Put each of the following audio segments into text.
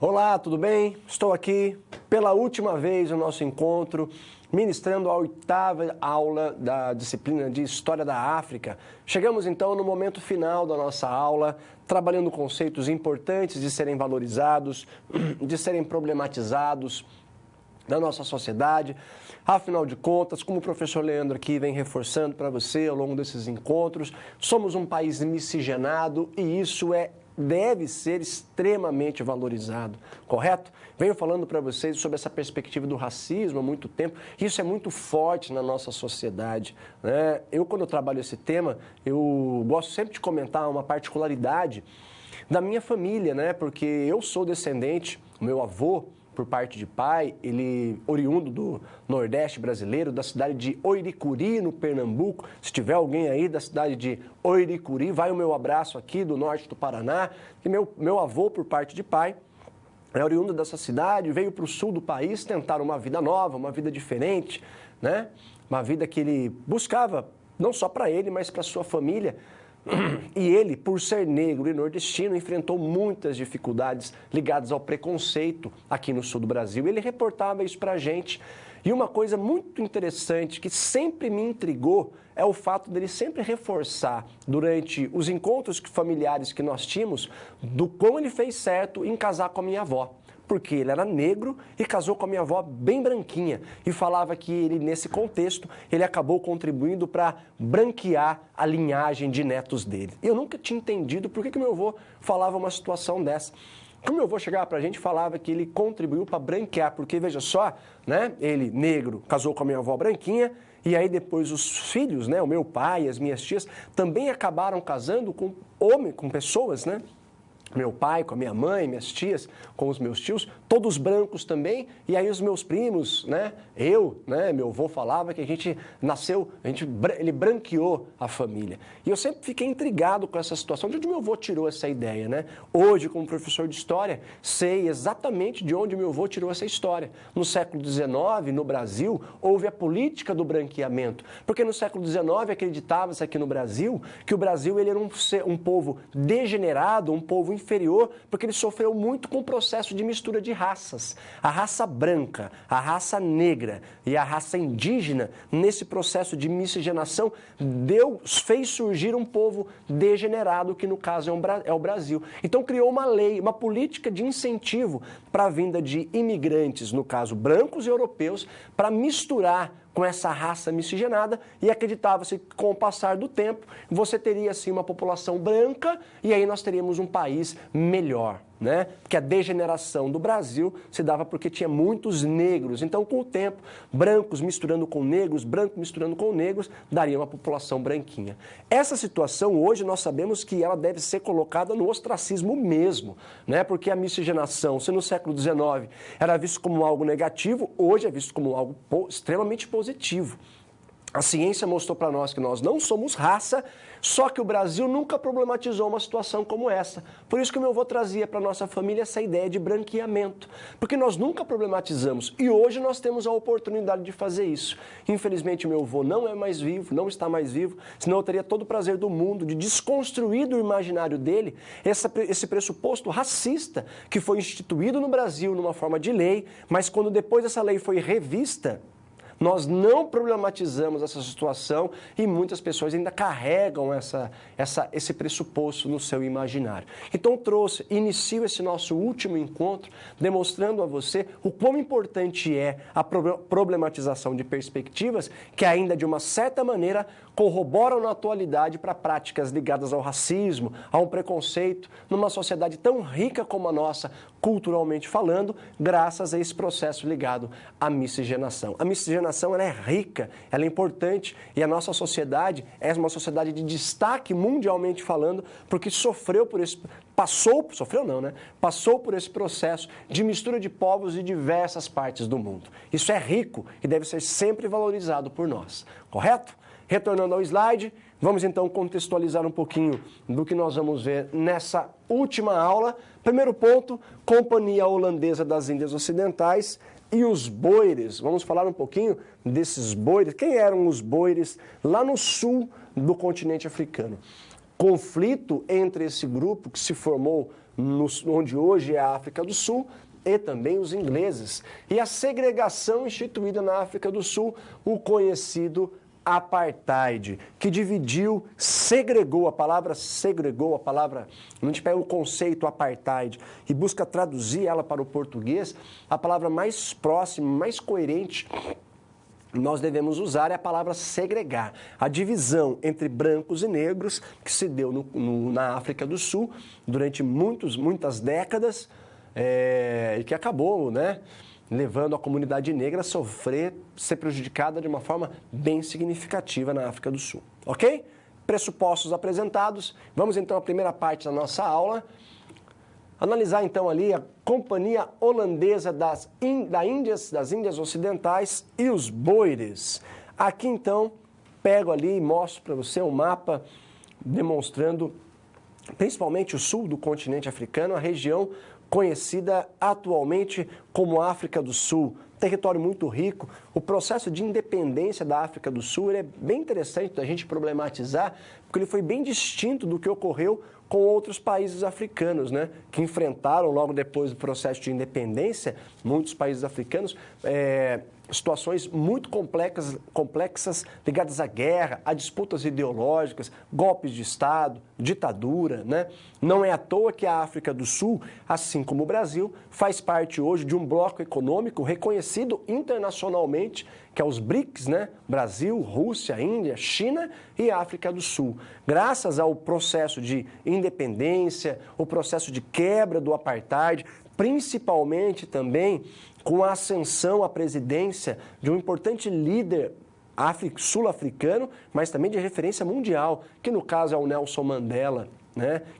Olá, tudo bem? Estou aqui pela última vez no nosso encontro, ministrando a 8ª aula da disciplina de História da África. Chegamos então no momento final da nossa aula, trabalhando conceitos importantes de serem valorizados, de serem problematizados na nossa sociedade. Afinal de contas, como o professor Leandro aqui vem reforçando para você ao longo desses encontros, somos um país miscigenado e isso deve ser extremamente valorizado, correto? Venho falando para vocês sobre essa perspectiva do racismo há muito tempo. Isso é muito forte na nossa sociedade, né? Quando eu trabalho esse tema, eu gosto sempre de comentar uma particularidade da minha família, né? Porque eu sou descendente, o meu avô, por parte de pai, ele oriundo do Nordeste brasileiro, da cidade de Oiricuri, no Pernambuco. Se tiver alguém aí da cidade de Oiricuri, vai o meu abraço aqui do norte do Paraná. E meu avô, por parte de pai, é oriundo dessa cidade, veio para o sul do país tentar uma vida nova, uma vida diferente, né? Uma vida que ele buscava, não só para ele, mas para sua família. E ele, por ser negro e nordestino, enfrentou muitas dificuldades ligadas ao preconceito aqui no sul do Brasil. Ele reportava isso para a gente. E uma coisa muito interessante que sempre me intrigou é o fato dele sempre reforçar, durante os encontros familiares que nós tínhamos, do quão ele fez certo em casar com a minha avó. Porque ele era negro e casou com a minha avó bem branquinha. E falava que ele, nesse contexto, ele acabou contribuindo para branquear a linhagem de netos dele. Eu nunca tinha entendido por que meu avô falava uma situação dessa. Quando meu avô chegava para a gente, falava que ele contribuiu para branquear, porque, veja só, né, ele, negro, casou com a minha avó branquinha, e aí depois os filhos, né, o meu pai e as minhas tias, também acabaram casando com pessoas, né? Meu pai, com a minha mãe, minhas tias, com os meus tios, todos brancos também, e aí os meus primos, né, meu avô falava que a gente nasceu, ele branqueou a família. E eu sempre fiquei intrigado com essa situação, de onde meu avô tirou essa ideia, né? Hoje, como professor de história, sei exatamente de onde meu avô tirou essa história. No século XIX, no Brasil, houve a política do branqueamento, porque no século XIX acreditava-se aqui no Brasil que o Brasil ele era um povo degenerado, um povo inferior, porque ele sofreu muito com o processo de mistura de raças. A raça branca, a raça negra e a raça indígena, nesse processo de miscigenação, fez surgir um povo degenerado, que no caso é o Brasil. Então criou uma lei, uma política de incentivo para a vinda de imigrantes, no caso brancos e europeus, para misturar com essa raça miscigenada, e acreditava-se que com o passar do tempo você teria assim uma população branca e aí nós teríamos um país melhor, né? Porque a degeneração do Brasil se dava porque tinha muitos negros. Então, com o tempo, brancos misturando com negros, branco misturando com negros, daria uma população branquinha. Essa situação, hoje, nós sabemos que ela deve ser colocada no ostracismo mesmo, né? Porque a miscigenação, se no século XIX era visto como algo negativo, hoje é visto como algo extremamente positivo. A ciência mostrou para nós que nós não somos raça, só que o Brasil nunca problematizou uma situação como essa. Por isso que o meu avô trazia para a nossa família essa ideia de branqueamento, porque nós nunca problematizamos e hoje nós temos a oportunidade de fazer isso. Infelizmente, o meu avô não é mais vivo, não está mais vivo, senão eu teria todo o prazer do mundo de desconstruir do imaginário dele esse pressuposto racista que foi instituído no Brasil numa forma de lei, mas quando depois essa lei foi revista, nós não problematizamos essa situação e muitas pessoas ainda carregam esse pressuposto no seu imaginário. Então inicio esse nosso último encontro demonstrando a você o quão importante é a problematização de perspectivas que ainda de uma certa maneira corroboram na atualidade para práticas ligadas ao racismo, a um preconceito, numa sociedade tão rica como a nossa, culturalmente falando, graças a esse processo ligado à miscigenação. A miscigenação ela é rica, ela é importante e a nossa sociedade é uma sociedade de destaque mundialmente falando, porque passou por esse processo de mistura de povos de diversas partes do mundo. Isso é rico e deve ser sempre valorizado por nós, correto? Retornando ao slide, vamos então contextualizar um pouquinho do que nós vamos ver nessa última aula. Primeiro ponto, Companhia Holandesa das Índias Ocidentais e os boeres. Vamos falar um pouquinho desses boeres. Quem eram os boeres lá no sul do continente africano? conflito entre esse grupo que se formou onde hoje é a África do Sul e também os ingleses. E a segregação instituída na África do Sul, o conhecido apartheid, que dividiu, segregou, a palavra, a gente pega o conceito apartheid e busca traduzir ela para o português, a palavra mais próxima, mais coerente nós devemos usar é a palavra segregar. A divisão entre brancos e negros que se deu na África do Sul durante muitas décadas e que acabou, levando a comunidade negra a ser prejudicada de uma forma bem significativa na África do Sul. Ok? Pressupostos apresentados. Vamos então à primeira parte da nossa aula. Analisar então ali a Companhia Holandesa das Índias Ocidentais e os Boeres. Aqui então, pego ali e mostro para você um mapa demonstrando principalmente o sul do continente africano, a região conhecida atualmente como África do Sul. Território muito rico. O processo de independência da África do Sul é bem interessante da gente problematizar, porque ele foi bem distinto do que ocorreu com outros países africanos, que enfrentaram logo depois do processo de independência, muitos países africanos, situações muito complexas ligadas à guerra, a disputas ideológicas, golpes de Estado, ditadura. Não é à toa que a África do Sul, assim como o Brasil, faz parte hoje de um bloco econômico reconhecido internacionalmente, que é os BRICS, Brasil, Rússia, Índia, China e África do Sul. Graças ao processo de independência, o processo de quebra do apartheid, principalmente também com a ascensão à presidência de um importante líder sul-africano, mas também de referência mundial, que no caso é o Nelson Mandela,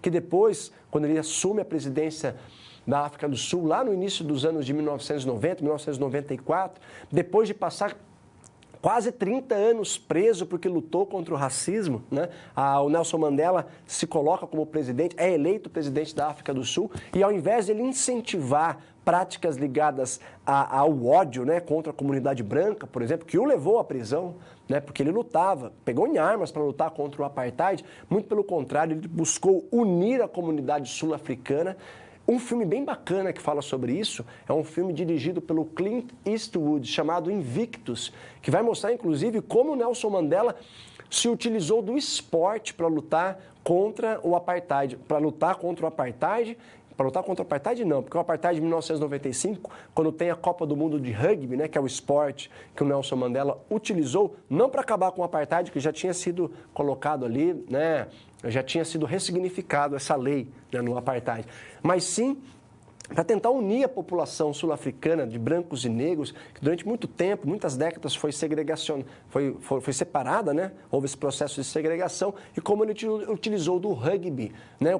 que depois, quando ele assume a presidência da África do Sul, lá no início dos anos de 1990, 1994, depois de passar quase 30 anos preso porque lutou contra o racismo, o Nelson Mandela se coloca como presidente, é eleito presidente da África do Sul, e ao invés de ele incentivar práticas ligadas ao ódio contra a comunidade branca, por exemplo, que o levou à prisão, porque ele lutava, pegou em armas para lutar contra o apartheid, muito pelo contrário, ele buscou unir a comunidade sul-africana. Um filme bem bacana que fala sobre isso é um filme dirigido pelo Clint Eastwood, chamado Invictus, que vai mostrar, inclusive, como o Nelson Mandela se utilizou do esporte para lutar contra o apartheid. Para lutar contra o apartheid não, porque o apartheid de 1995, quando tem a Copa do Mundo de Rugby, que é o esporte que o Nelson Mandela utilizou, não para acabar com o apartheid, que já tinha sido colocado ali, já tinha sido ressignificado essa lei no apartheid, mas sim para tentar unir a população sul-africana de brancos e negros, que durante muito tempo, muitas décadas, foi separada, houve esse processo de segregação, e como ele utilizou do rugby,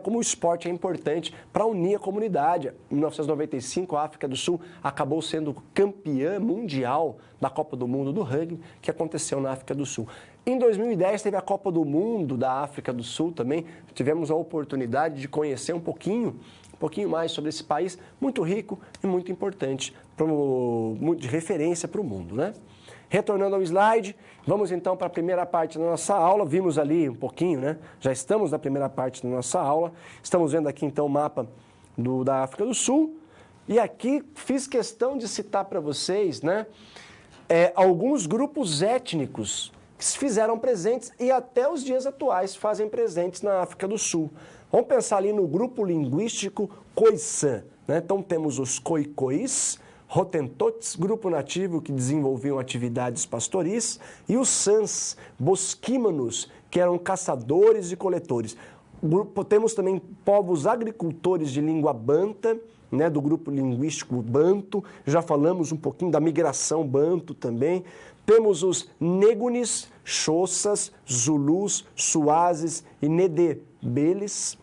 como o esporte é importante para unir a comunidade. Em 1995, a África do Sul acabou sendo campeã mundial da Copa do Mundo do rugby, que aconteceu na África do Sul. Em 2010, teve a Copa do Mundo da África do Sul também, tivemos a oportunidade de conhecer um pouquinho mais sobre esse país muito rico e muito importante, de referência para o mundo, Retornando ao slide, vamos então para a primeira parte da nossa aula. Vimos ali um pouquinho, Já estamos na primeira parte da nossa aula. Estamos vendo aqui então o mapa da África do Sul. E aqui fiz questão de citar para vocês, alguns grupos étnicos que se fizeram presentes e até os dias atuais fazem presentes na África do Sul. Vamos pensar ali no grupo linguístico Khoisan, Então temos os Khoikhoi, Hotentotes, grupo nativo que desenvolviam atividades pastoris, e os Sans, bosquímanos, que eram caçadores e coletores. Temos também povos agricultores de língua banta, do grupo linguístico banto, já falamos um pouquinho da migração banto também. Temos os Negunis, Xhossas, Zulus, Suazes e Nedebeles.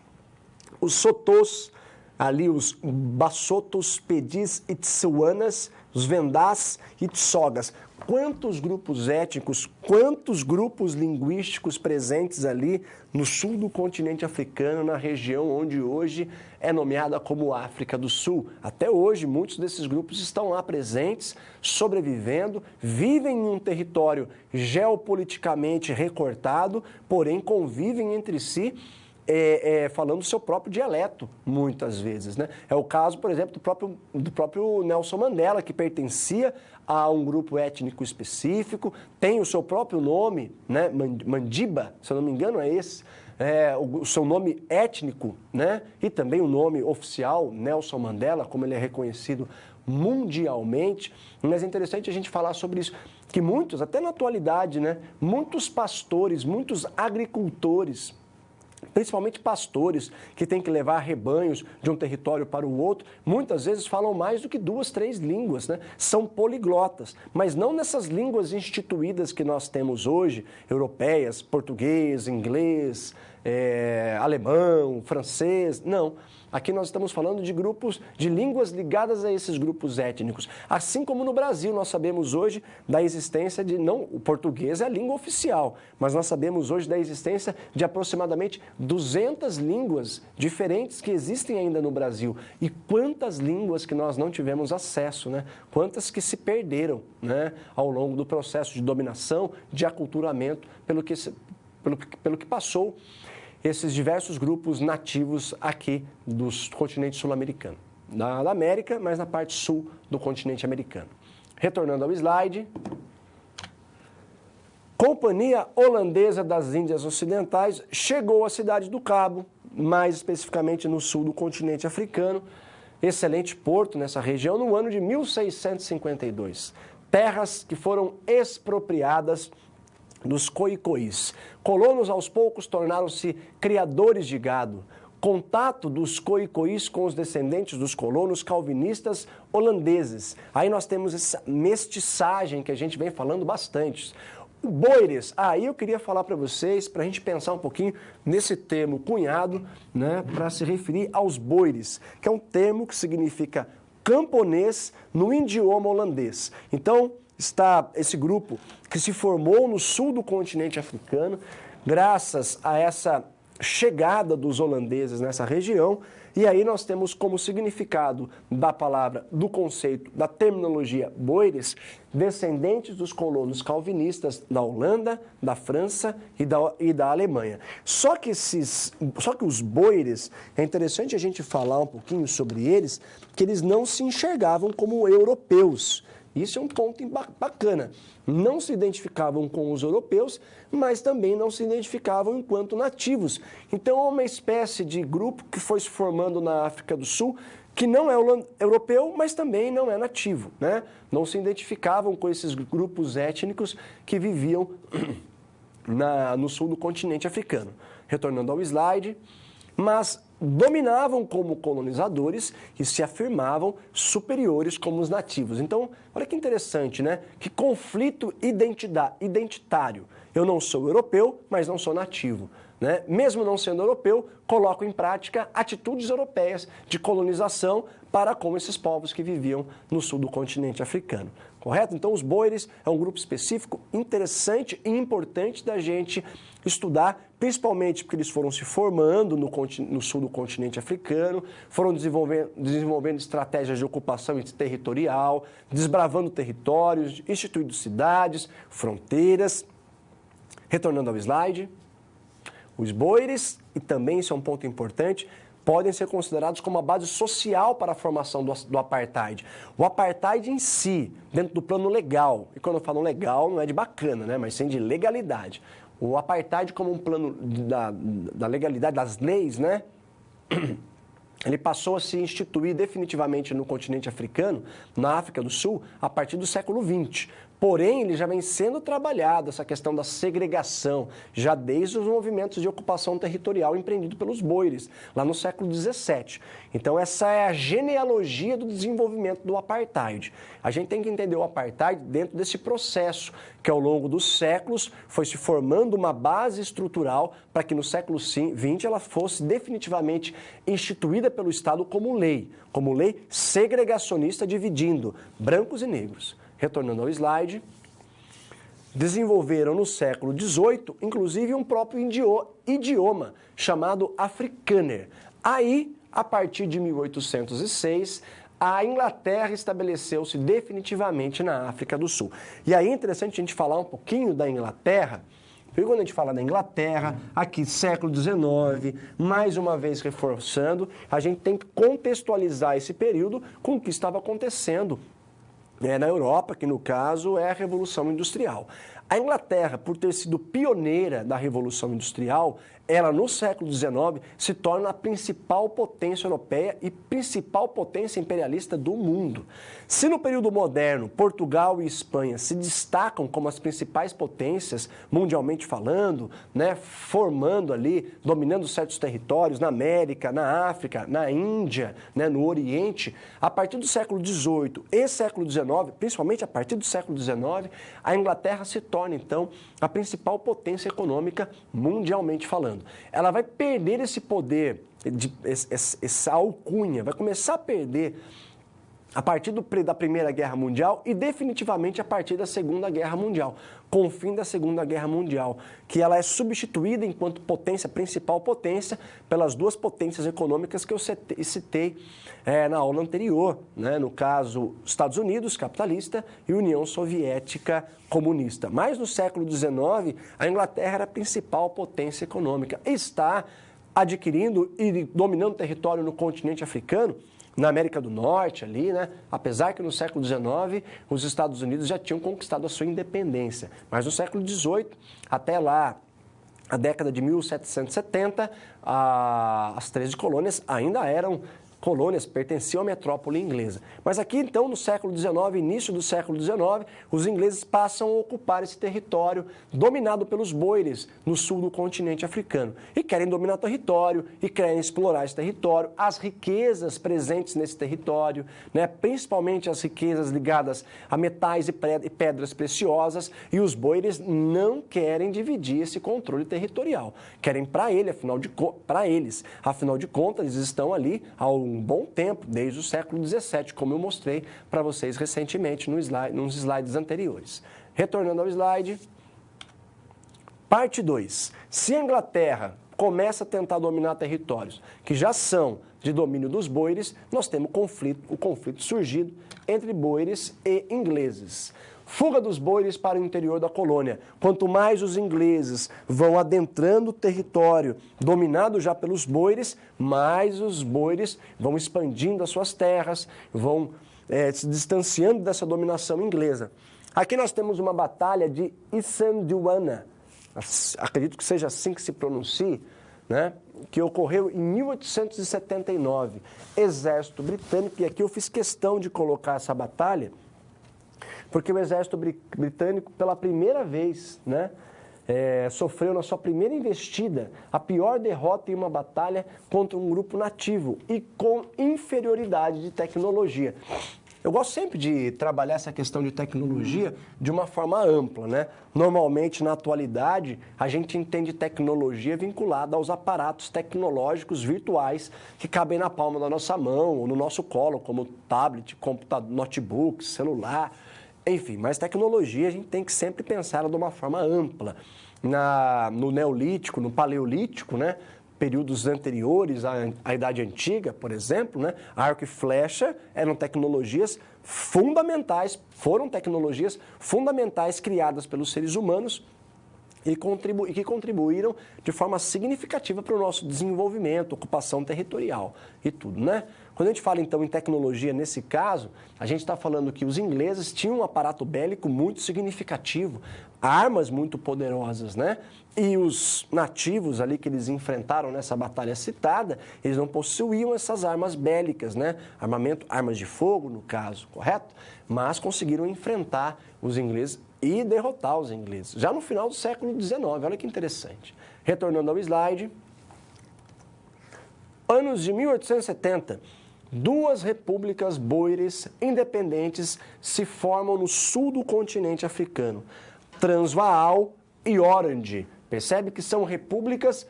Os Sotôs, ali os Bassotos, Pedis e Tsuanas, os Vendás e Tsogas. Quantos grupos étnicos, quantos grupos linguísticos presentes ali no sul do continente africano, na região onde hoje é nomeada como África do Sul. Até hoje, muitos desses grupos estão lá presentes, sobrevivendo, vivem em um território geopoliticamente recortado, porém convivem entre si falando o seu próprio dialeto, muitas vezes, né? É o caso, por exemplo, do próprio Nelson Mandela, que pertencia a um grupo étnico específico, tem o seu próprio nome, né? Mandiba, se eu não me engano é esse, o seu nome étnico, né? E também o nome oficial, Nelson Mandela, como ele é reconhecido mundialmente. Mas é interessante a gente falar sobre isso, que muitos, até na atualidade, né? Muitos pastores, muitos agricultores, principalmente pastores que têm que levar rebanhos de um território para o outro, muitas vezes falam mais do que 2, 3 línguas, né? São poliglotas, mas não nessas línguas instituídas que nós temos hoje, europeias, português, inglês, alemão, francês, não. Aqui nós estamos falando de grupos, de línguas ligadas a esses grupos étnicos. Assim como no Brasil nós sabemos hoje da existência o português é a língua oficial, mas nós sabemos hoje da existência de aproximadamente 200 línguas diferentes que existem ainda no Brasil. E quantas línguas que nós não tivemos acesso, né? Quantas que se perderam, né? Ao longo do processo de dominação, de aculturamento, pelo que passou esses diversos grupos nativos aqui dos continentes sul-americanos. Da América, mas na parte sul do continente americano. Retornando ao slide. Companhia Holandesa das Índias Ocidentais chegou à cidade do Cabo, mais especificamente no sul do continente africano, excelente porto nessa região, no ano de 1652. Terras que foram expropriadas dos coicoís. Colonos, aos poucos, tornaram-se criadores de gado. Contato dos coicoís com os descendentes dos colonos calvinistas holandeses. Aí nós temos essa mestiçagem que a gente vem falando bastante. O boires, aí eu queria falar para vocês, para a gente pensar um pouquinho nesse termo cunhado, né, para se referir aos boires, que é um termo que significa camponês no idioma holandês. Então, está esse grupo que se formou no sul do continente africano, graças a essa chegada dos holandeses nessa região, e aí nós temos como significado da palavra, do conceito, da terminologia boires, descendentes dos colonos calvinistas da Holanda, da França e da Alemanha. Só que os boires, é interessante a gente falar um pouquinho sobre eles, que eles não se enxergavam como europeus. Isso é um ponto bacana. Não se identificavam com os europeus, mas também não se identificavam enquanto nativos. Então, é uma espécie de grupo que foi se formando na África do Sul, que não é europeu, mas também não é nativo, né? Não se identificavam com esses grupos étnicos que viviam no sul do continente africano. Retornando ao slide, mas dominavam como colonizadores e se afirmavam superiores como os nativos. Então, olha que interessante, né? Que conflito identitário. Eu não sou europeu, mas não sou nativo, né? Mesmo não sendo europeu, coloco em prática atitudes europeias de colonização para com esses povos que viviam no sul do continente africano. Correto? Então, os boires é um grupo específico interessante e importante da gente estudar, principalmente porque eles foram se formando no sul do continente africano, foram desenvolvendo estratégias de ocupação territorial, desbravando territórios, instituindo cidades, fronteiras. Retornando ao slide, os boires, e também isso é um ponto importante, podem ser considerados como a base social para a formação do apartheid. O apartheid em si, dentro do plano legal, e quando eu falo legal não é de bacana, né, mas sim de legalidade. O apartheid como um plano da legalidade, das leis, né, ele passou a se instituir definitivamente no continente africano, na África do Sul, a partir do século XX. Porém, ele já vem sendo trabalhado, essa questão da segregação, já desde os movimentos de ocupação territorial empreendidos pelos boeres, lá no século XVII. Então, essa é a genealogia do desenvolvimento do apartheid. A gente tem que entender o apartheid dentro desse processo, que ao longo dos séculos foi se formando uma base estrutural para que no século XX ela fosse definitivamente instituída pelo Estado como lei segregacionista dividindo brancos e negros. Retornando ao slide, desenvolveram no século XVIII, inclusive, um próprio idioma chamado Afrikaner. Aí, a partir de 1806, a Inglaterra estabeleceu-se definitivamente na África do Sul. E aí é interessante a gente falar um pouquinho da Inglaterra, E quando a gente fala da Inglaterra, aqui século XIX, mais uma vez reforçando, a gente tem que contextualizar esse período com o que estava acontecendo na Europa, que no caso é a Revolução Industrial. A Inglaterra, por ter sido pioneira da Revolução Industrial, ela no século XIX se torna a principal potência europeia e principal potência imperialista do mundo. Se no período moderno Portugal e Espanha se destacam como as principais potências, mundialmente falando, né, formando ali, dominando certos territórios na América, na África, na Índia, né, no Oriente, a partir do século XVIII e século XIX, principalmente a partir do século XIX, a Inglaterra se torna, então, a principal potência econômica mundialmente falando. Ela vai perder esse poder, essa alcunha, vai começar a perder a partir da Primeira Guerra Mundial e definitivamente a partir da Segunda Guerra Mundial, com o fim da Segunda Guerra Mundial, que ela é substituída enquanto potência, principal potência, pelas duas potências econômicas que eu citei na aula anterior, né? No caso, Estados Unidos, capitalista, e União Soviética, comunista. Mas no século XIX, a Inglaterra era a principal potência econômica. Está adquirindo e dominando território no continente africano, na América do Norte ali, né? Apesar que no século XIX os Estados Unidos já tinham conquistado a sua independência. Mas no século XVIII, até lá, a década de 1770, as 13 colônias ainda eram colônias, pertenciam à metrópole inglesa. Mas aqui, então, no século XIX, início do século XIX, os ingleses passam a ocupar esse território dominado pelos boeres no sul do continente africano. E querem dominar o território, e querem explorar esse território, as riquezas presentes nesse território, né, principalmente as riquezas ligadas a metais e pedras preciosas, e os boeres não querem dividir esse controle territorial. Querem para eles, afinal de contas, eles estão ali há um bom tempo, desde o século XVII, como eu mostrei para vocês recentemente nos slides anteriores. Retornando ao slide, parte 2. Se a Inglaterra começa a tentar dominar territórios que já são de domínio dos boeres, nós temos o conflito surgido entre boeres e ingleses. Fuga dos boeres para o interior da colônia. Quanto mais os ingleses vão adentrando o território dominado já pelos boeres, mais os boeres vão expandindo as suas terras, vão se distanciando dessa dominação inglesa. Aqui nós temos uma batalha de Isandlwana, acredito que seja assim que se pronuncie, né? Que ocorreu em 1879. Exército britânico, e aqui eu fiz questão de colocar essa batalha, porque o exército britânico, pela primeira vez, né, sofreu na sua primeira investida a pior derrota em uma batalha contra um grupo nativo e com inferioridade de tecnologia. Eu gosto sempre de trabalhar essa questão de tecnologia de uma forma ampla, né? Normalmente, na atualidade, a gente entende tecnologia vinculada aos aparatos tecnológicos virtuais que cabem na palma da nossa mão ou no nosso colo, como tablet, computador, notebook, celular. Enfim, mas tecnologia a gente tem que sempre pensar ela de uma forma ampla. No Neolítico, no Paleolítico, né? Períodos anteriores à Idade Antiga, por exemplo, né? Arco e flecha eram tecnologias fundamentais, foram tecnologias fundamentais criadas pelos seres humanos e que contribuíram de forma significativa para o nosso desenvolvimento, ocupação territorial e tudo, né? Quando a gente fala, então, em tecnologia, nesse caso, a gente está falando que os ingleses tinham um aparato bélico muito significativo, armas muito poderosas, né? E os nativos ali que eles enfrentaram nessa batalha citada, eles não possuíam essas armas bélicas, né? Armas de fogo, no caso, correto? Mas conseguiram enfrentar os ingleses e derrotar os ingleses, já no final do século XIX. Olha que interessante. Retornando ao slide. Anos de 1870, duas repúblicas boeres independentes se formam no sul do continente africano, Transvaal e Orange. Percebe que são repúblicas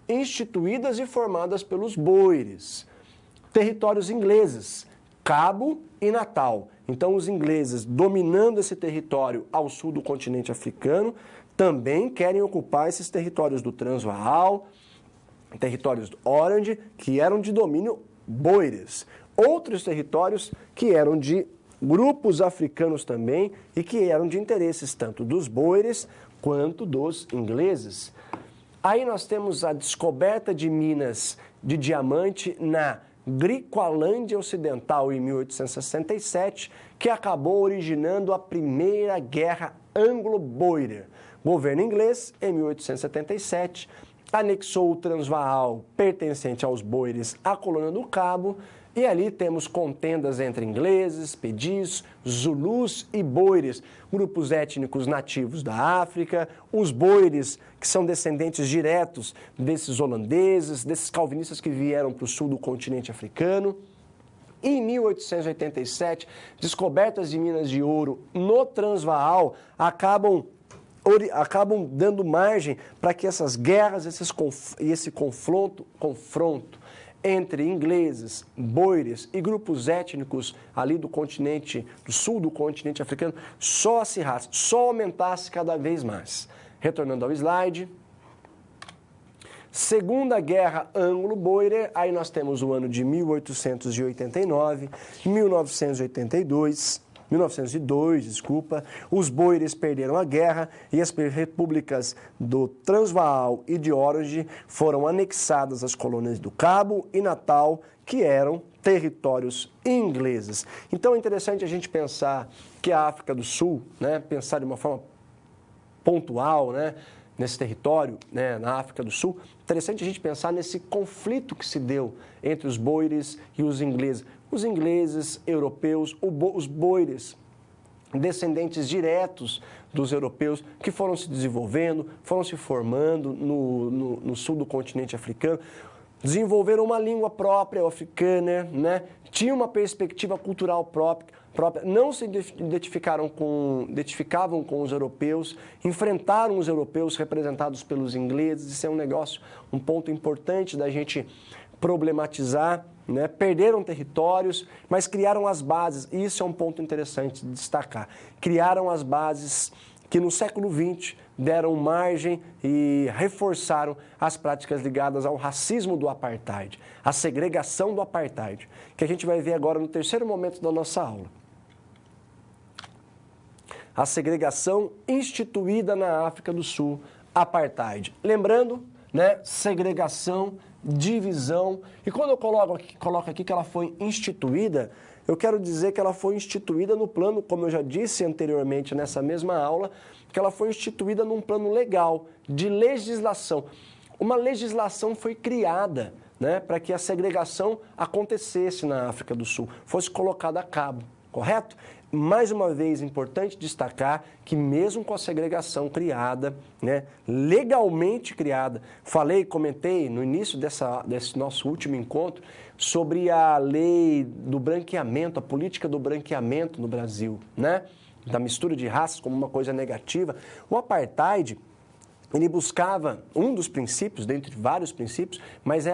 instituídas e formadas pelos boeres. Territórios ingleses, Cabo e Natal. Então, os ingleses, dominando esse território ao sul do continente africano, também querem ocupar esses territórios do Transvaal, territórios do Orange, que eram de domínio boeres. Outros territórios que eram de grupos africanos também e que eram de interesses tanto dos boeres quanto dos ingleses. Aí nós temos a descoberta de minas de diamante na Griqualândia Ocidental em 1867, que acabou originando a Primeira Guerra Anglo-Boer. O governo inglês, em 1877, anexou o Transvaal, pertencente aos boeres, à colônia do Cabo, e ali temos contendas entre ingleses, pedis, zulus e boeres, grupos étnicos nativos da África, os boeres, que são descendentes diretos desses holandeses, desses calvinistas que vieram para o sul do continente africano. E em 1887, descobertas de minas de ouro no Transvaal acabam dando margem para que essas guerras, esse confronto entre ingleses, boeres e grupos étnicos ali do sul do continente africano, só acirrasse, só aumentasse cada vez mais. Retornando ao slide. Segunda Guerra Anglo-Boer, aí nós temos o ano de 1889, 1902, os boeres perderam a guerra e as repúblicas do Transvaal e de Orange foram anexadas às colônias do Cabo e Natal, que eram territórios ingleses. Então é interessante a gente pensar que a África do Sul, pensar de uma forma pontual, nesse território, na África do Sul, interessante a gente pensar nesse conflito que se deu entre os boeres e os ingleses. Os ingleses, europeus, os boeres, descendentes diretos dos europeus, que foram se desenvolvendo, foram se formando no sul do continente africano, desenvolveram uma língua própria, o africâner, tinham uma perspectiva cultural própria, não se identificavam com os europeus, enfrentaram os europeus representados pelos ingleses. Isso é um ponto importante da gente problematizar, perderam territórios, mas criaram as bases, e isso é um ponto interessante de destacar, criaram as bases que no século XX deram margem e reforçaram as práticas ligadas ao racismo do apartheid, a segregação do apartheid, que a gente vai ver agora no terceiro momento da nossa aula. A segregação instituída na África do Sul, apartheid. Lembrando, segregação, divisão. E quando eu coloco aqui que ela foi instituída, eu quero dizer que ela foi instituída no plano, como eu já disse anteriormente nessa mesma aula, que ela foi instituída num plano legal, de legislação. Uma legislação foi criada, para que a segregação acontecesse na África do Sul, fosse colocada a cabo, correto? Mais uma vez, importante destacar que mesmo com a segregação criada, legalmente criada, comentei no início desse nosso último encontro sobre a lei do branqueamento, a política do branqueamento no Brasil, da mistura de raças como uma coisa negativa. O apartheid, ele buscava um dos princípios, dentre vários princípios, mas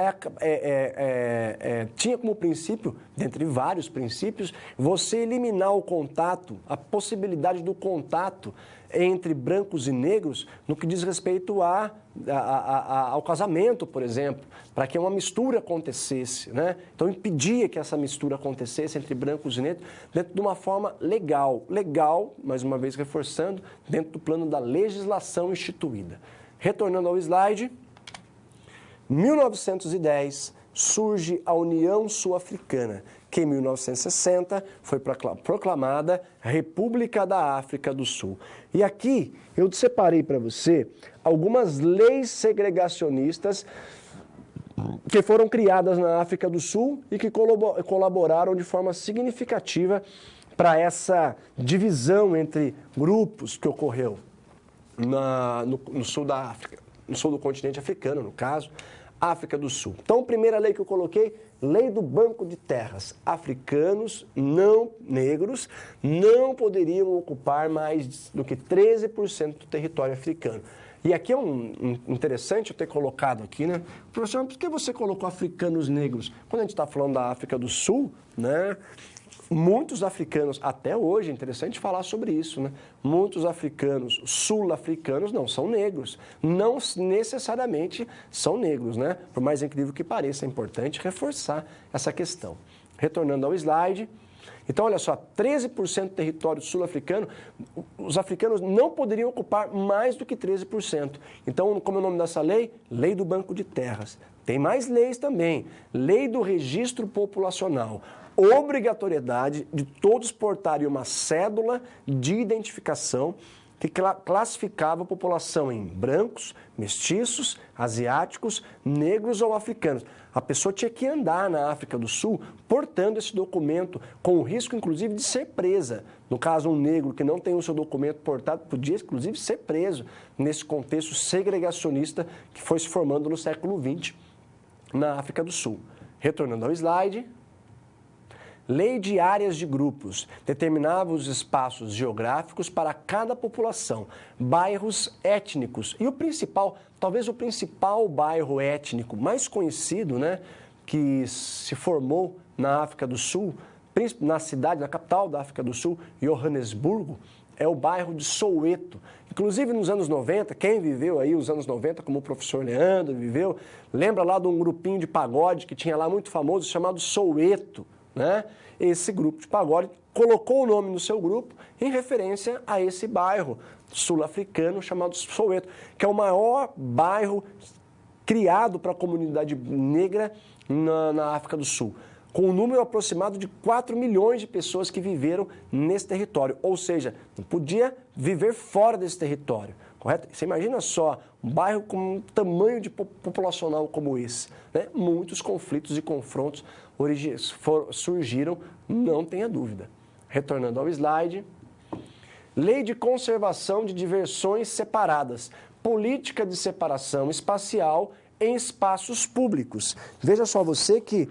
tinha como princípio, dentre vários princípios, você eliminar o contato, a possibilidade do contato entre brancos e negros no que diz respeito ao casamento, por exemplo, para que uma mistura acontecesse, Então, impedia que essa mistura acontecesse entre brancos e negros dentro de uma forma legal. Legal, mais uma vez reforçando, dentro do plano da legislação instituída. Retornando ao slide, 1910 surge a União Sul-Africana, que em 1960 foi proclamada República da África do Sul. E aqui eu separei para você algumas leis segregacionistas que foram criadas na África do Sul e que colaboraram de forma significativa para essa divisão entre grupos que ocorreu no sul da África, no sul do continente africano, no caso, África do Sul. Então, a primeira lei que eu coloquei, Lei do Banco de Terras. Africanos não negros não poderiam ocupar mais do que 13% do território africano. E aqui é interessante eu ter colocado aqui, Professor, por que você colocou africanos negros? Quando a gente está falando da África do Sul, muitos africanos, até hoje, é interessante falar sobre isso, muitos africanos, sul-africanos, não são negros, não necessariamente são negros, Por mais incrível que pareça, é importante reforçar essa questão. Retornando ao slide, Então, olha só, 13% do território sul-africano, os africanos não poderiam ocupar mais do que 13%. Então, como é o nome dessa lei? Lei do Banco de Terras. Tem mais leis também. Lei do Registro Populacional. Obrigatoriedade de todos portarem uma cédula de identificação que classificava a população em brancos, mestiços, asiáticos, negros ou africanos. A pessoa tinha que andar na África do Sul portando esse documento, com o risco, inclusive, de ser presa. No caso, um negro que não tem o seu documento portado podia, inclusive, ser preso nesse contexto segregacionista que foi se formando no século XX na África do Sul. Retornando ao slide. Lei de áreas de grupos determinava os espaços geográficos para cada população, bairros étnicos. E o principal, talvez o principal bairro étnico mais conhecido, né, que se formou na África do Sul, na cidade, na capital da África do Sul, Joanesburgo, é o bairro de Soweto. Inclusive nos anos 90, quem viveu aí os anos 90, como o professor Leandro viveu, lembra lá de um grupinho de pagode que tinha lá muito famoso, chamado Soweto. Né? Esse grupo de pagode colocou o nome no seu grupo em referência a esse bairro sul-africano chamado Soweto, que é o maior bairro criado para a comunidade negra na África do Sul, com um número aproximado de 4 milhões de pessoas que viveram nesse território, ou seja, não podia viver fora desse território. Correto? Você imagina só, um bairro com um tamanho de populacional como esse, né? Muitos conflitos e confrontos surgiram, não tenha dúvida. Retornando ao slide. Lei de conservação de diversões separadas. Política de separação espacial em espaços públicos. Veja só você que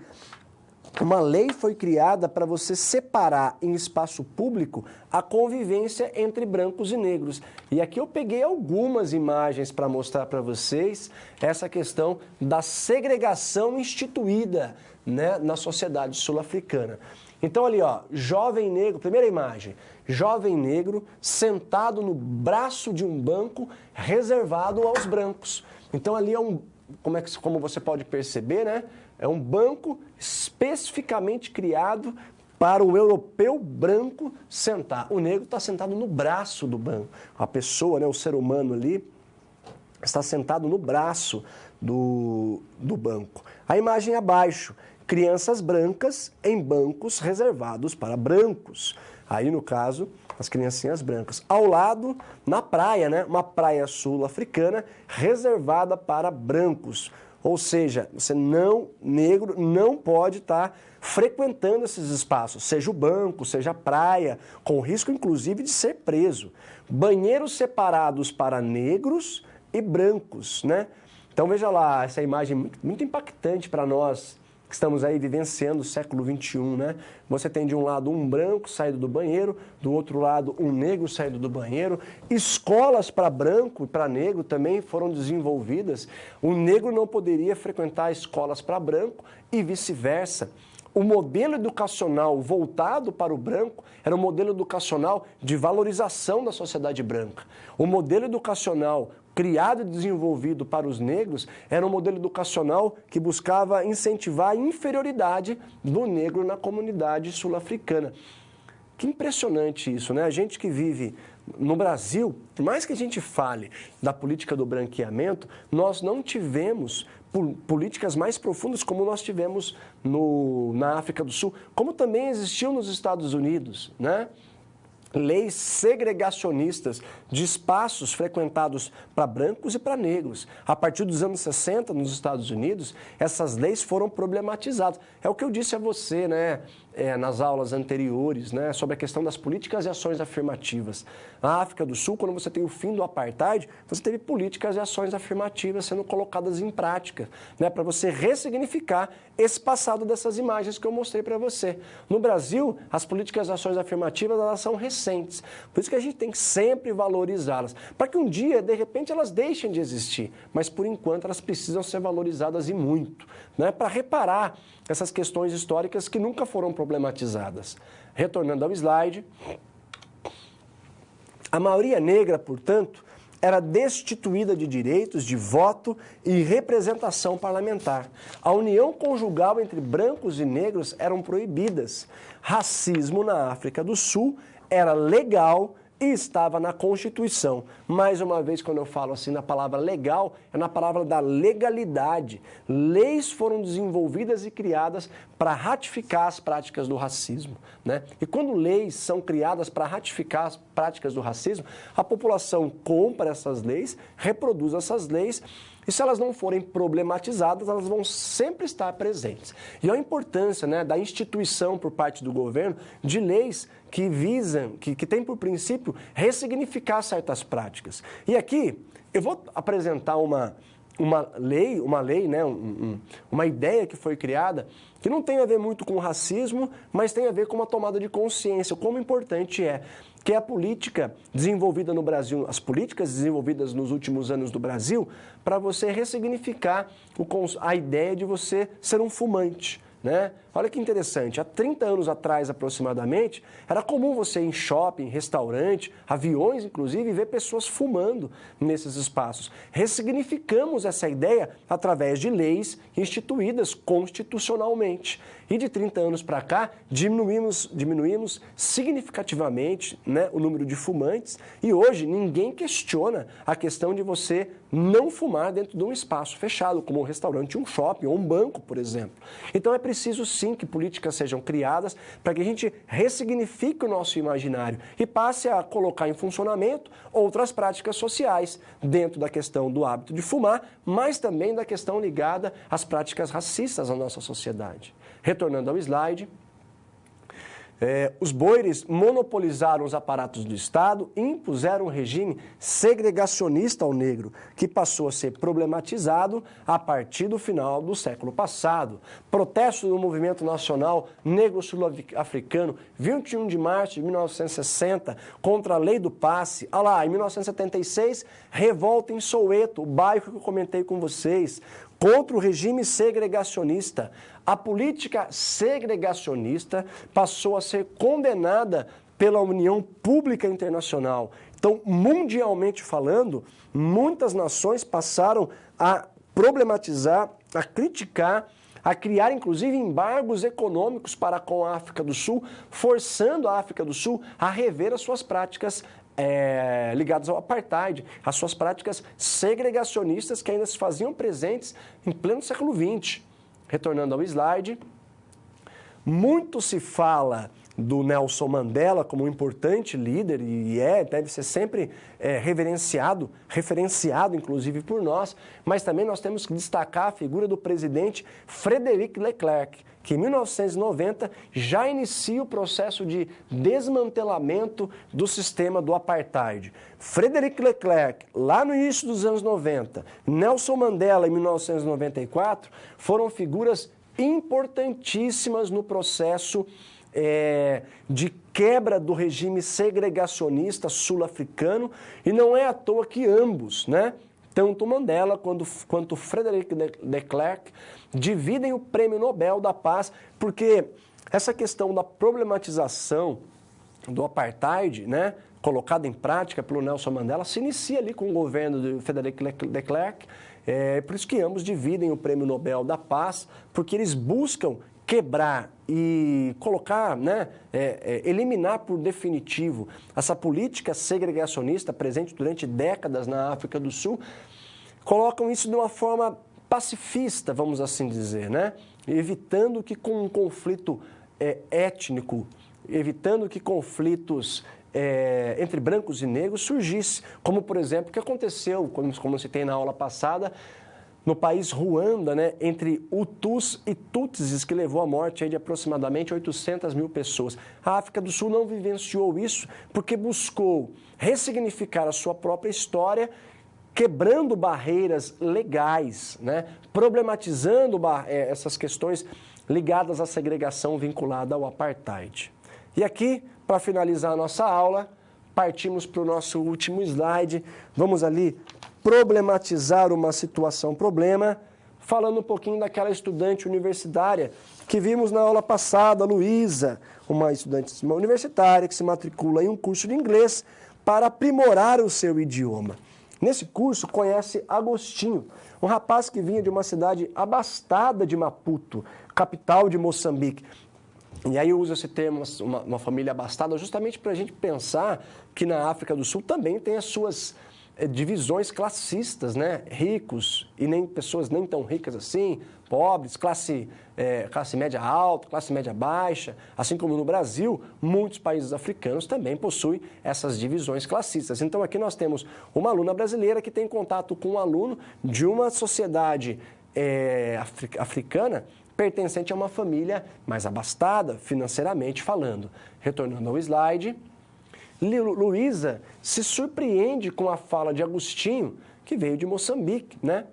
uma lei foi criada para você separar em espaço público a convivência entre brancos e negros. E aqui eu peguei algumas imagens para mostrar para vocês essa questão da segregação instituída, né, na sociedade sul-africana. Então ali, ó, jovem negro, primeira imagem, jovem negro sentado no braço de um banco reservado aos brancos. Então ali é como você pode perceber, né? É um banco especificamente criado para o europeu branco sentar. O negro está sentado no braço do banco. A pessoa, né, o ser humano ali, está sentado no braço do banco. A imagem abaixo, crianças brancas em bancos reservados para brancos. Aí, no caso, as criancinhas brancas. Ao lado, na praia, né, uma praia sul-africana reservada para brancos. Ou seja, você negro não pode estar frequentando esses espaços, seja o banco, seja a praia, com risco inclusive de ser preso. Banheiros separados para negros e brancos, né? Então veja lá, essa imagem muito impactante para nós que estamos aí vivenciando o século XXI, né? Você tem de um lado um branco saído do banheiro, do outro lado um negro saído do banheiro. Escolas para branco e para negro também foram desenvolvidas. O negro não poderia frequentar escolas para branco e vice-versa. O modelo educacional voltado para o branco era um modelo educacional de valorização da sociedade branca. O modelo educacional criado e desenvolvido para os negros era um modelo educacional que buscava incentivar a inferioridade do negro na comunidade sul-africana. Que impressionante isso, né? A gente que vive no Brasil, por mais que a gente fale da política do branqueamento, nós não tivemos políticas mais profundas como nós tivemos na África do Sul, como também existiu nos Estados Unidos, né? Leis segregacionistas de espaços frequentados para brancos e para negros. A partir dos anos 60, nos Estados Unidos, essas leis foram problematizadas. É o que eu disse a você, né, nas aulas anteriores, né, sobre a questão das políticas e ações afirmativas. Na África do Sul, quando você tem o fim do apartheid, você teve políticas e ações afirmativas sendo colocadas em prática, né, para você ressignificar esse passado dessas imagens que eu mostrei para você. No Brasil, as políticas e ações afirmativas, elas são recentes. Por isso que a gente tem que sempre valorizá-las, para que um dia, de repente, elas deixem de existir. Mas, por enquanto, elas precisam ser valorizadas e muito, né, para reparar essas questões históricas que nunca foram problematizadas. Retornando ao slide, a maioria negra, portanto, era destituída de direitos de voto e representação parlamentar. A união conjugal entre brancos e negros eram proibidas. Racismo na África do Sul era legal e estava na Constituição. Mais uma vez, quando eu falo assim na palavra legal, é na palavra da legalidade. Leis foram desenvolvidas e criadas para ratificar as práticas do racismo, né? E quando leis são criadas para ratificar as práticas do racismo, a população compra essas leis, reproduz essas leis, e se elas não forem problematizadas, elas vão sempre estar presentes. E a importância, né, da instituição por parte do governo de leis que visam, que tem por princípio ressignificar certas práticas. E aqui eu vou apresentar uma lei, né, uma ideia que foi criada que não tem a ver muito com o racismo, mas tem a ver com uma tomada de consciência, como importante é, que é a política desenvolvida no Brasil, as políticas desenvolvidas nos últimos anos do Brasil, para você ressignificar a ideia de você ser um fumante, né? Olha que interessante, há 30 anos atrás aproximadamente, era comum você ir em shopping, restaurante, aviões inclusive, ver pessoas fumando nesses espaços. Ressignificamos essa ideia através de leis instituídas constitucionalmente. E de 30 anos para cá, diminuímos significativamente, né, o número de fumantes, e hoje ninguém questiona a questão de você não fumar dentro de um espaço fechado, como um restaurante, um shopping ou um banco, por exemplo. Então é preciso sim que políticas sejam criadas para que a gente ressignifique o nosso imaginário e passe a colocar em funcionamento outras práticas sociais dentro da questão do hábito de fumar, mas também da questão ligada às práticas racistas na nossa sociedade. Retornando ao slide, os boeres monopolizaram os aparatos do Estado e impuseram um regime segregacionista ao negro, que passou a ser problematizado a partir do final do século passado. Protesto do movimento nacional negro sul-africano, 21 de março de 1960, contra a lei do passe. Olha lá, em 1976, revolta em Soweto, o bairro que eu comentei com vocês, contra o regime segregacionista. A política segregacionista passou a ser condenada pela União Pública Internacional. Então, mundialmente falando, muitas nações passaram a problematizar, a criticar, a criar, inclusive, embargos econômicos para com a África do Sul, forçando a África do Sul a rever as suas práticas ligadas ao apartheid, as suas práticas segregacionistas que ainda se faziam presentes em pleno século XX. Retornando ao slide, muito se fala do Nelson Mandela como um importante líder e deve ser sempre referenciado inclusive por nós, mas também nós temos que destacar a figura do presidente Frederic Leclerc, que em 1990 já inicia o processo de desmantelamento do sistema do apartheid. Frederic Leclerc, lá no início dos anos 90, Nelson Mandela, em 1994, foram figuras importantíssimas no processo de quebra do regime segregacionista sul-africano, e não é à toa que ambos, né, tanto Mandela quanto Frederic Leclerc, dividem o Prêmio Nobel da Paz, porque essa questão da problematização do apartheid, né, colocada em prática pelo Nelson Mandela, se inicia ali com o governo de Frederic Leclerc, por isso que ambos dividem o Prêmio Nobel da Paz, porque eles buscam quebrar e colocar, né, eliminar por definitivo essa política segregacionista presente durante décadas na África do Sul, colocam isso de uma forma pacifista, vamos assim dizer, né, evitando que com um conflito étnico, evitando que conflitos entre brancos e negros surgisse, como por exemplo o que aconteceu, como se tem na aula passada, no país Ruanda, né, entre Hutus e Tutsis, que levou à morte de aproximadamente 800 mil pessoas. A África do Sul não vivenciou isso porque buscou ressignificar a sua própria história, quebrando barreiras legais, né, problematizando essas questões ligadas à segregação vinculada ao apartheid. E aqui, para finalizar a nossa aula, partimos para o nosso último slide. Vamos ali problematizar uma situação-problema, falando um pouquinho daquela estudante universitária que vimos na aula passada, Luísa, uma estudante universitária que se matricula em um curso de inglês para aprimorar o seu idioma. Nesse curso, conhece Agostinho, um rapaz que vinha de uma cidade abastada de Maputo, capital de Moçambique. E aí eu uso esse termo, uma família abastada, justamente para a gente pensar que na África do Sul também tem as suas divisões classistas, né? Ricos e nem pessoas nem tão ricas assim, pobres, classe média alta, classe média baixa. Assim como no Brasil, muitos países africanos também possuem essas divisões classistas. Então aqui nós temos uma aluna brasileira que tem contato com um aluno de uma sociedade africana pertencente a uma família mais abastada, financeiramente falando. Retornando ao slide, Luísa se surpreende com a fala de Agostinho, que veio de Moçambique, né?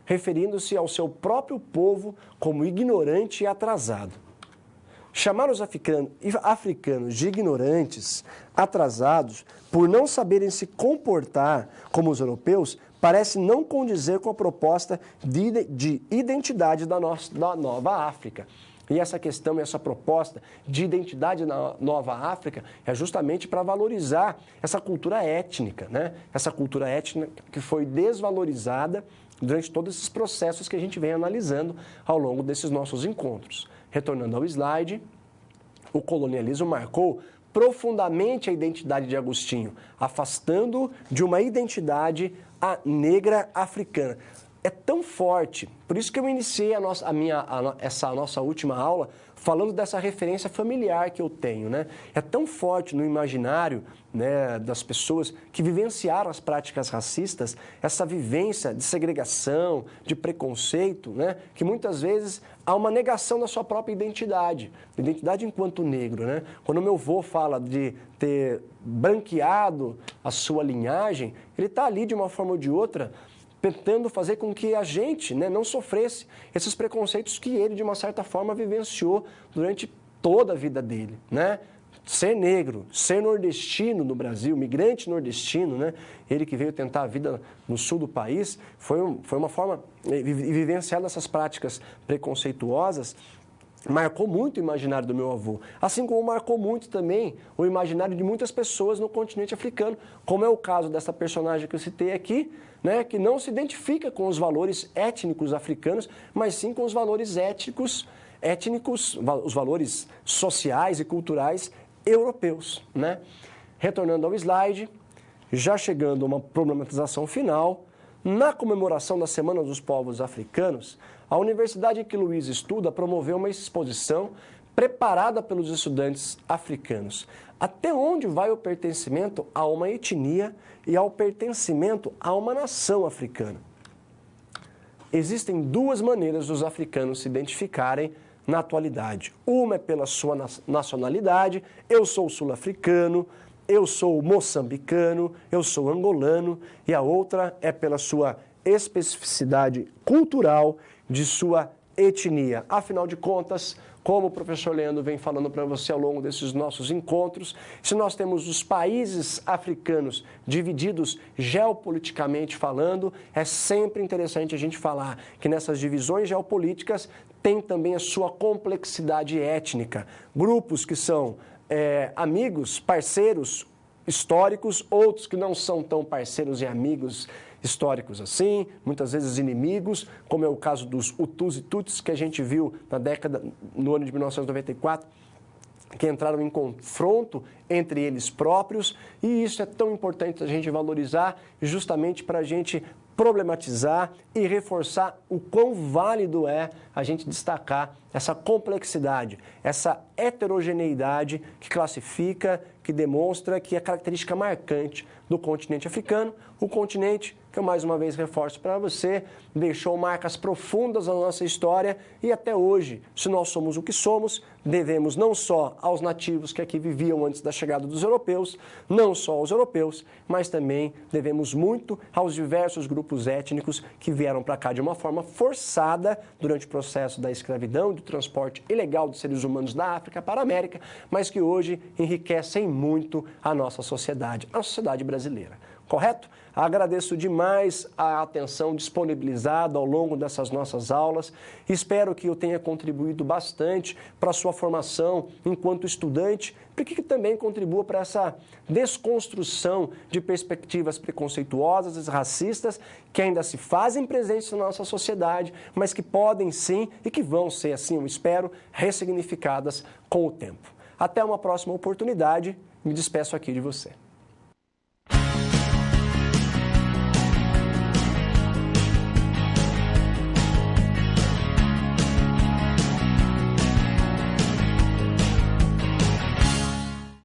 Referindo-se ao seu próprio povo como ignorante e atrasado. Chamar os africanos de ignorantes, atrasados, por não saberem se comportar como os europeus, parece não condizer com a proposta de identidade da nova África. E essa questão, essa proposta de identidade na nova África é justamente para valorizar essa cultura étnica, né? Essa cultura étnica que foi desvalorizada durante todos esses processos que a gente vem analisando ao longo desses nossos encontros. Retornando ao slide, o colonialismo marcou profundamente a identidade de Agostinho, afastando-o de uma identidade negra africana. É tão forte, por isso que eu iniciei essa nossa última aula falando dessa referência familiar que eu tenho, né? É tão forte no imaginário, né, das pessoas que vivenciaram as práticas racistas, essa vivência de segregação, de preconceito, né, que muitas vezes há uma negação da sua própria identidade enquanto negro, né? Quando meu avô fala de ter branqueado a sua linhagem, ele está ali de uma forma ou de outra tentando fazer com que a gente, né, não sofresse esses preconceitos que ele, de uma certa forma, vivenciou durante toda a vida dele, né? Ser negro, ser nordestino no Brasil, migrante nordestino, né? Ele que veio tentar a vida no sul do país, foi uma forma, vivenciar essas práticas preconceituosas, marcou muito o imaginário do meu avô, assim como marcou muito também o imaginário de muitas pessoas no continente africano, como é o caso dessa personagem que eu citei aqui, né, que não se identifica com os valores étnicos africanos, mas sim com os valores étnicos, os valores sociais e culturais europeus, né? Retornando ao slide, já chegando a uma problematização final, na comemoração da Semana dos Povos Africanos, a universidade em que Luiz estuda promoveu uma exposição preparada pelos estudantes africanos. Até onde vai o pertencimento a uma etnia e ao pertencimento a uma nação africana? Existem duas maneiras dos africanos se identificarem na atualidade. Uma é pela sua nacionalidade, eu sou sul-africano, eu sou moçambicano, eu sou angolano, e a outra é pela sua especificidade cultural de sua etnia. Afinal de contas, como o professor Leandro vem falando para você ao longo desses nossos encontros, se nós temos os países africanos divididos geopoliticamente falando, é sempre interessante a gente falar que nessas divisões geopolíticas tem também a sua complexidade étnica. Grupos que são amigos, parceiros históricos, outros que não são tão parceiros e amigos históricos assim, muitas vezes inimigos, como é o caso dos Hutus e Tutsis, que a gente viu no ano de 1994, que entraram em confronto entre eles próprios, e isso é tão importante a gente valorizar, justamente para a gente problematizar e reforçar o quão válido é a gente destacar essa complexidade, essa heterogeneidade que classifica, que demonstra que é característica marcante do continente africano, o continente que eu mais uma vez reforço para você, deixou marcas profundas na nossa história e até hoje, se nós somos o que somos, devemos não só aos nativos que aqui viviam antes da chegada dos europeus, não só aos europeus, mas também devemos muito aos diversos grupos étnicos que vieram para cá de uma forma forçada durante o processo da escravidão, do transporte ilegal de seres humanos da África para a América, mas que hoje enriquecem muito a nossa sociedade, a sociedade brasileira. correto? Agradeço demais a atenção disponibilizada ao longo dessas nossas aulas. Espero que eu tenha contribuído bastante para a sua formação enquanto estudante, porque que também contribua para essa desconstrução de perspectivas preconceituosas e racistas que ainda se fazem presentes na nossa sociedade, mas que podem sim e que vão ser, assim eu espero, ressignificadas com o tempo. Até uma próxima oportunidade. Me despeço aqui de você.